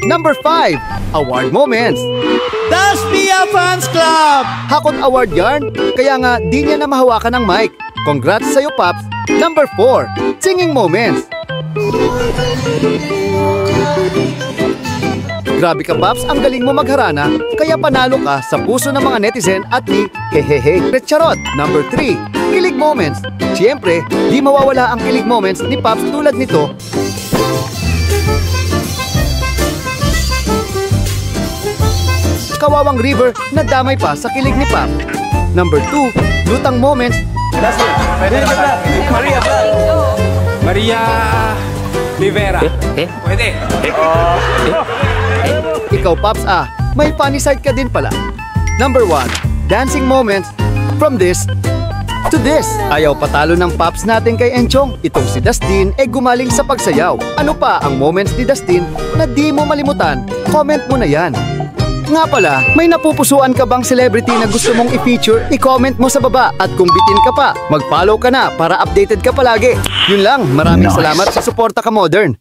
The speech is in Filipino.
Number 5, award moments. Das Pia Fans Club! Hakot award yarn, kaya nga di niya na mahawakan ng mic. Congrats sa'yo, Pops. Number 4, singing moments. Grabe ka, Pops, ang galing mo magharana, kaya panalo ka sa puso ng mga netizen at ni Hehehe Charot. Number 3, kilig moments. Siyempre, di mawawala ang kilig moments ni Pops tulad nito. Kawawang River na damay pa sa kilig ni Pop. Number 2, lutang moments. Maria Rivera. Pwede. Ikaw, Pops, may funny side ka din pala. Number 1, dancing moments. From this to this. Ayaw patalo ng Pops natin kay Enchong. Itong si Dustin gumaling sa pagsayaw. Ano pa ang moments ni Dustin na di mo malimutan? Comment mo na yan. Nga pala, may napupusuan ka bang celebrity na gusto mong i-feature? I-comment mo sa baba at kung bitin ka pa, mag-follow ka na para updated ka palagi. Yun lang, maraming salamat sa suporta ka, Modern.